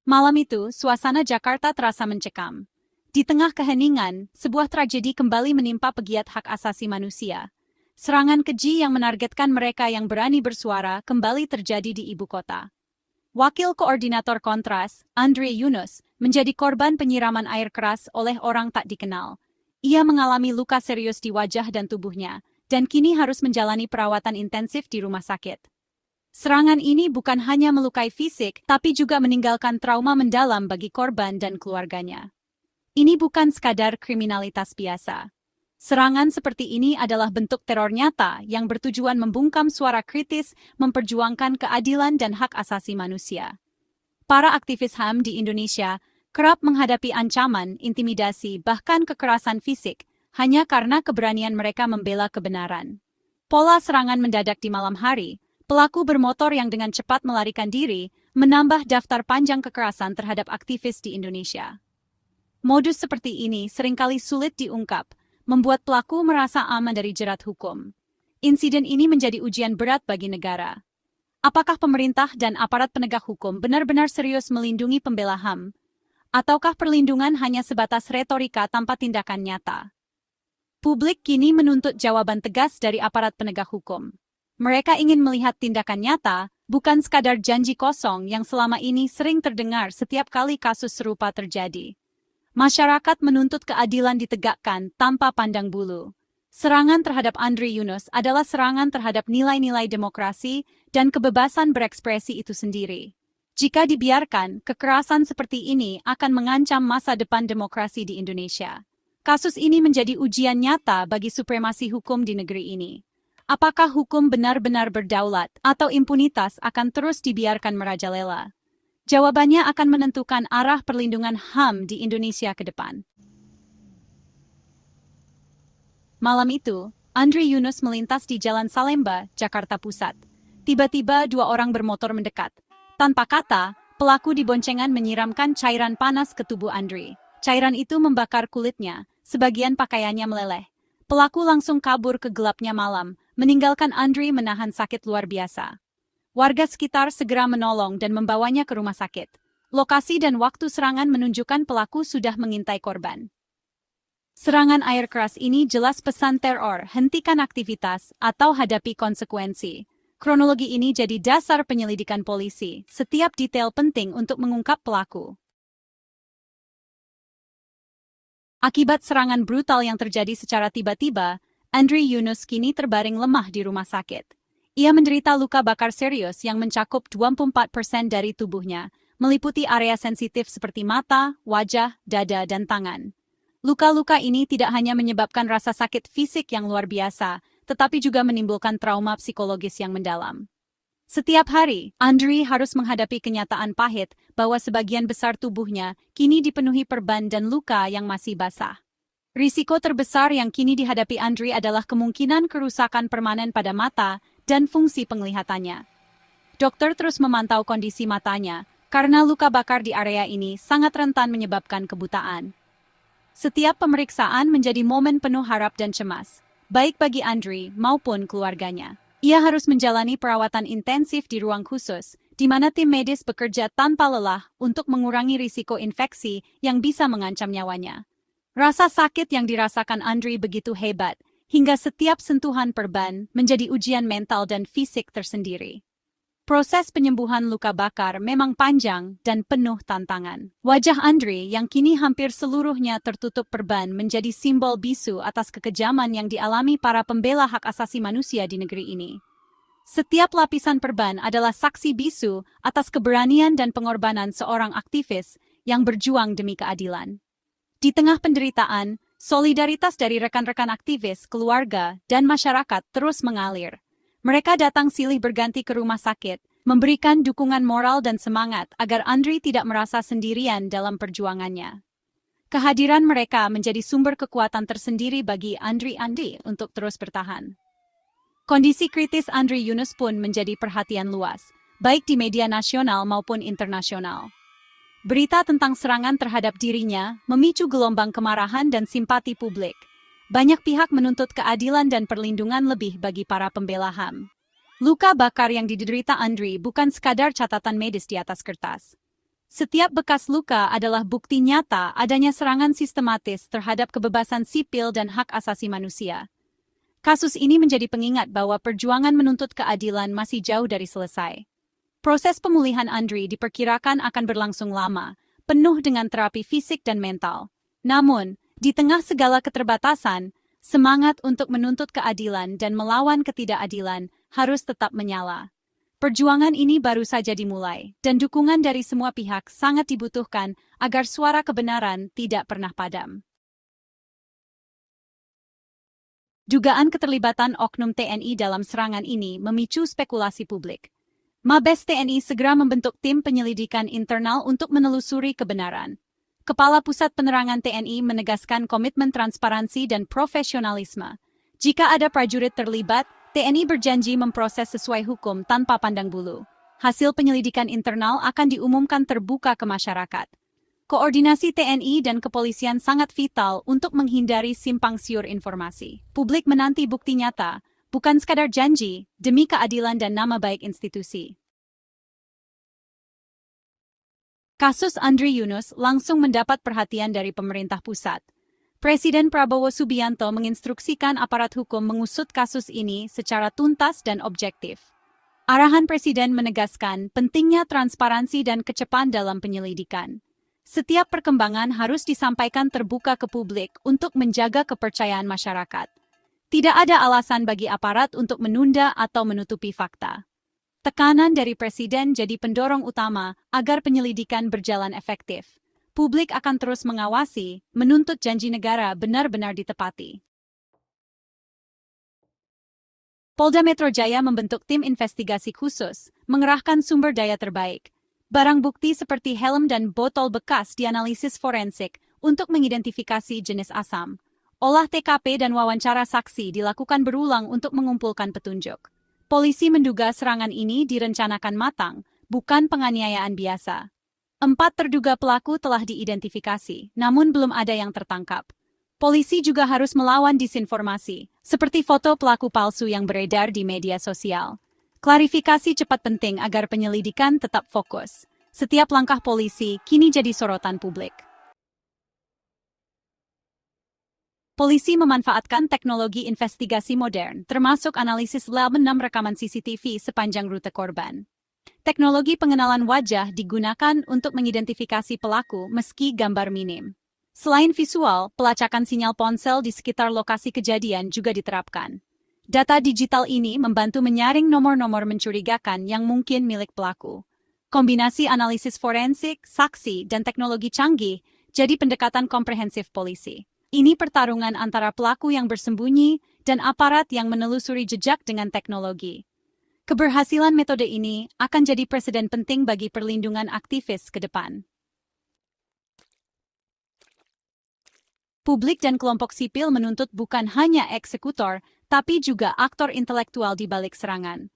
Malam itu, suasana Jakarta terasa mencekam. Di tengah keheningan, sebuah tragedi kembali menimpa pegiat hak asasi manusia. Serangan keji yang menargetkan mereka yang berani bersuara kembali terjadi di ibu kota. Wakil Koordinator Kontras, Andre Yunus, menjadi korban penyiraman air keras oleh orang tak dikenal. Ia mengalami luka serius di wajah dan tubuhnya, dan kini harus menjalani perawatan intensif di rumah sakit. Serangan ini bukan hanya melukai fisik, tapi juga meninggalkan trauma mendalam bagi korban dan keluarganya. Ini bukan sekadar kriminalitas biasa. Serangan seperti ini adalah bentuk teror nyata yang bertujuan membungkam suara kritis, memperjuangkan keadilan dan hak asasi manusia. Para aktivis HAM di Indonesia kerap menghadapi ancaman, intimidasi, bahkan kekerasan fisik, hanya karena keberanian mereka membela kebenaran. Pola serangan mendadak di malam hari, pelaku bermotor yang dengan cepat melarikan diri, menambah daftar panjang kekerasan terhadap aktivis di Indonesia. Modus seperti ini seringkali sulit diungkap, membuat pelaku merasa aman dari jerat hukum. Insiden ini menjadi ujian berat bagi negara. Apakah pemerintah dan aparat penegak hukum benar-benar serius melindungi pembela HAM? Ataukah perlindungan hanya sebatas retorika tanpa tindakan nyata? Publik kini menuntut jawaban tegas dari aparat penegak hukum. Mereka ingin melihat tindakan nyata, bukan sekadar janji kosong yang selama ini sering terdengar setiap kali kasus serupa terjadi. Masyarakat menuntut keadilan ditegakkan tanpa pandang bulu. Serangan terhadap Andre Yunus adalah serangan terhadap nilai-nilai demokrasi dan kebebasan berekspresi itu sendiri. Jika dibiarkan, kekerasan seperti ini akan mengancam masa depan demokrasi di Indonesia. Kasus ini menjadi ujian nyata bagi supremasi hukum di negeri ini. Apakah hukum benar-benar berdaulat atau impunitas akan terus dibiarkan merajalela? Jawabannya akan menentukan arah perlindungan HAM di Indonesia ke depan. Malam itu, Andre Yunus melintas di Jalan Salemba, Jakarta Pusat. Tiba-tiba dua orang bermotor mendekat. Tanpa kata, pelaku diboncengan menyiramkan cairan panas ke tubuh Andre. Cairan itu membakar kulitnya, sebagian pakaiannya meleleh. Pelaku langsung kabur ke gelapnya malam, meninggalkan Andre menahan sakit luar biasa. Warga sekitar segera menolong dan membawanya ke rumah sakit. Lokasi dan waktu serangan menunjukkan pelaku sudah mengintai korban. Serangan air keras ini jelas pesan teror, hentikan aktivitas, atau hadapi konsekuensi. Kronologi ini jadi dasar penyelidikan polisi. Setiap detail penting untuk mengungkap pelaku. Akibat serangan brutal yang terjadi secara tiba-tiba, Andre Yunus kini terbaring lemah di rumah sakit. Ia menderita luka bakar serius yang mencakup 24% dari tubuhnya, meliputi area sensitif seperti mata, wajah, dada, dan tangan. Luka-luka ini tidak hanya menyebabkan rasa sakit fisik yang luar biasa, tetapi juga menimbulkan trauma psikologis yang mendalam. Setiap hari, Andre harus menghadapi kenyataan pahit bahwa sebagian besar tubuhnya kini dipenuhi perban dan luka yang masih basah. Risiko terbesar yang kini dihadapi Andre adalah kemungkinan kerusakan permanen pada mata dan fungsi penglihatannya. Dokter terus memantau kondisi matanya, karena luka bakar di area ini sangat rentan menyebabkan kebutaan. Setiap pemeriksaan menjadi momen penuh harap dan cemas, baik bagi Andre maupun keluarganya. Ia harus menjalani perawatan intensif di ruang khusus, di mana tim medis bekerja tanpa lelah untuk mengurangi risiko infeksi yang bisa mengancam nyawanya. Rasa sakit yang dirasakan Andre begitu hebat, hingga setiap sentuhan perban menjadi ujian mental dan fisik tersendiri. Proses penyembuhan luka bakar memang panjang dan penuh tantangan. Wajah Andre yang kini hampir seluruhnya tertutup perban menjadi simbol bisu atas kekejaman yang dialami para pembela hak asasi manusia di negeri ini. Setiap lapisan perban adalah saksi bisu atas keberanian dan pengorbanan seorang aktivis yang berjuang demi keadilan. Di tengah penderitaan, solidaritas dari rekan-rekan aktivis, keluarga, dan masyarakat terus mengalir. Mereka datang silih berganti ke rumah sakit, memberikan dukungan moral dan semangat agar Andre tidak merasa sendirian dalam perjuangannya. Kehadiran mereka menjadi sumber kekuatan tersendiri bagi Andre untuk terus bertahan. Kondisi kritis Andre Yunus pun menjadi perhatian luas, baik di media nasional maupun internasional. Berita tentang serangan terhadap dirinya memicu gelombang kemarahan dan simpati publik. Banyak pihak menuntut keadilan dan perlindungan lebih bagi para pembela HAM. Luka bakar yang diderita Andre bukan sekadar catatan medis di atas kertas. Setiap bekas luka adalah bukti nyata adanya serangan sistematis terhadap kebebasan sipil dan hak asasi manusia. Kasus ini menjadi pengingat bahwa perjuangan menuntut keadilan masih jauh dari selesai. Proses pemulihan Andri diperkirakan akan berlangsung lama, penuh dengan terapi fisik dan mental. Namun, di tengah segala keterbatasan, semangat untuk menuntut keadilan dan melawan ketidakadilan harus tetap menyala. Perjuangan ini baru saja dimulai, dan dukungan dari semua pihak sangat dibutuhkan agar suara kebenaran tidak pernah padam. Dugaan keterlibatan oknum TNI dalam serangan ini memicu spekulasi publik. Mabes TNI segera membentuk tim penyelidikan internal untuk menelusuri kebenaran. Kepala Pusat Penerangan TNI menegaskan komitmen transparansi dan profesionalisme. Jika ada prajurit terlibat, TNI berjanji memproses sesuai hukum tanpa pandang bulu. Hasil penyelidikan internal akan diumumkan terbuka ke masyarakat. Koordinasi TNI dan kepolisian sangat vital untuk menghindari simpang siur informasi. Publik menanti bukti nyata, bukan sekadar janji, demi keadilan dan nama baik institusi. Kasus Andri Yunus langsung mendapat perhatian dari pemerintah pusat. Presiden Prabowo Subianto menginstruksikan aparat hukum mengusut kasus ini secara tuntas dan objektif. Arahan Presiden menegaskan pentingnya transparansi dan kecepatan dalam penyelidikan. Setiap perkembangan harus disampaikan terbuka ke publik untuk menjaga kepercayaan masyarakat. Tidak ada alasan bagi aparat untuk menunda atau menutupi fakta. Tekanan dari Presiden jadi pendorong utama agar penyelidikan berjalan efektif. Publik akan terus mengawasi, menuntut janji negara benar-benar ditepati. Polda Metro Jaya membentuk tim investigasi khusus, mengerahkan sumber daya terbaik. Barang bukti seperti helm dan botol bekas dianalisis forensik untuk mengidentifikasi jenis asam. Olah TKP dan wawancara saksi dilakukan berulang untuk mengumpulkan petunjuk. Polisi menduga serangan ini direncanakan matang, bukan penganiayaan biasa. 4 terduga pelaku telah diidentifikasi, namun belum ada yang tertangkap. Polisi juga harus melawan disinformasi, seperti foto pelaku palsu yang beredar di media sosial. Klarifikasi cepat penting agar penyelidikan tetap fokus. Setiap langkah polisi kini jadi sorotan publik. Polisi memanfaatkan teknologi investigasi modern, termasuk analisis lab 6 rekaman CCTV sepanjang rute korban. Teknologi pengenalan wajah digunakan untuk mengidentifikasi pelaku meski gambar minim. Selain visual, pelacakan sinyal ponsel di sekitar lokasi kejadian juga diterapkan. Data digital ini membantu menyaring nomor-nomor mencurigakan yang mungkin milik pelaku. Kombinasi analisis forensik, saksi, dan teknologi canggih jadi pendekatan komprehensif polisi. Ini pertarungan antara pelaku yang bersembunyi dan aparat yang menelusuri jejak dengan teknologi. Keberhasilan metode ini akan jadi presiden penting bagi perlindungan aktivis ke depan. Publik dan kelompok sipil menuntut bukan hanya eksekutor, tapi juga aktor intelektual di balik serangan.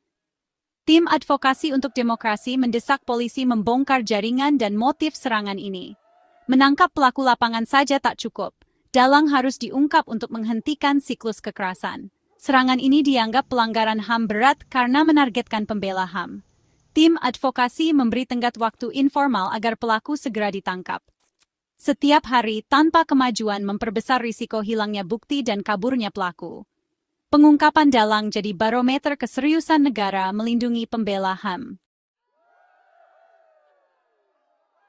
Tim Advokasi untuk Demokrasi mendesak polisi membongkar jaringan dan motif serangan ini. Menangkap pelaku lapangan saja tak cukup. Dalang harus diungkap untuk menghentikan siklus kekerasan. Serangan ini dianggap pelanggaran HAM berat karena menargetkan pembela HAM. Tim advokasi memberi tenggat waktu informal agar pelaku segera ditangkap. Setiap hari tanpa kemajuan memperbesar risiko hilangnya bukti dan kaburnya pelaku. Pengungkapan dalang jadi barometer keseriusan negara melindungi pembela HAM.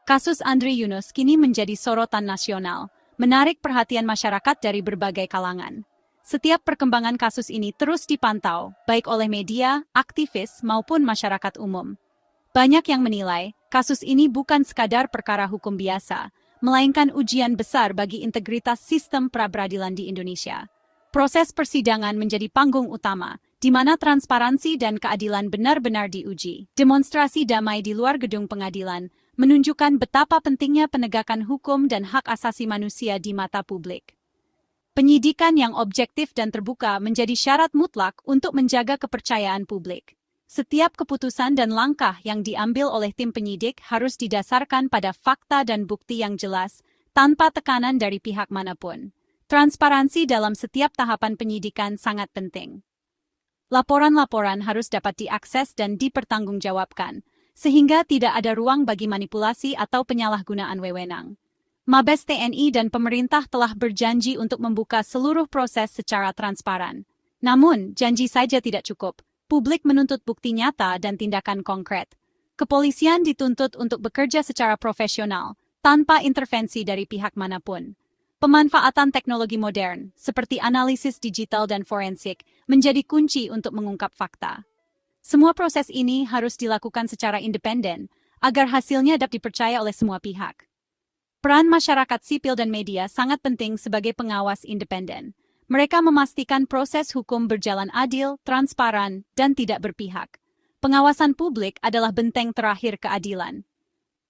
Kasus Andri Yunus kini menjadi sorotan nasional, menarik perhatian masyarakat dari berbagai kalangan. Setiap perkembangan kasus ini terus dipantau, baik oleh media, aktivis, maupun masyarakat umum. Banyak yang menilai, kasus ini bukan sekadar perkara hukum biasa, melainkan ujian besar bagi integritas sistem pra-peradilan di Indonesia. Proses persidangan menjadi panggung utama, di mana transparansi dan keadilan benar-benar diuji. Demonstrasi damai di luar gedung pengadilan menunjukkan betapa pentingnya penegakan hukum dan hak asasi manusia di mata publik. Penyidikan yang objektif dan terbuka menjadi syarat mutlak untuk menjaga kepercayaan publik. Setiap keputusan dan langkah yang diambil oleh tim penyidik harus didasarkan pada fakta dan bukti yang jelas, tanpa tekanan dari pihak manapun. Transparansi dalam setiap tahapan penyidikan sangat penting. Laporan-laporan harus dapat diakses dan dipertanggungjawabkan, sehingga tidak ada ruang bagi manipulasi atau penyalahgunaan wewenang. Mabes TNI dan pemerintah telah berjanji untuk membuka seluruh proses secara transparan. Namun, janji saja tidak cukup. Publik menuntut bukti nyata dan tindakan konkret. Kepolisian dituntut untuk bekerja secara profesional, tanpa intervensi dari pihak manapun. Pemanfaatan teknologi modern, seperti analisis digital dan forensik, menjadi kunci untuk mengungkap fakta. Semua proses ini harus dilakukan secara independen, agar hasilnya dapat dipercaya oleh semua pihak. Peran masyarakat sipil dan media sangat penting sebagai pengawas independen. Mereka memastikan proses hukum berjalan adil, transparan, dan tidak berpihak. Pengawasan publik adalah benteng terakhir keadilan.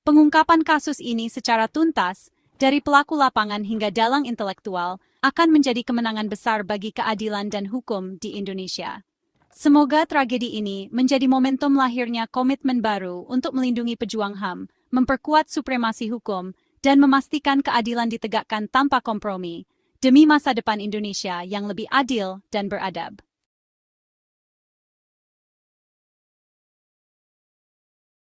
Pengungkapan kasus ini secara tuntas, dari pelaku lapangan hingga dalang intelektual, akan menjadi kemenangan besar bagi keadilan dan hukum di Indonesia. Semoga tragedi ini menjadi momentum lahirnya komitmen baru untuk melindungi pejuang HAM, memperkuat supremasi hukum, dan memastikan keadilan ditegakkan tanpa kompromi, demi masa depan Indonesia yang lebih adil dan beradab.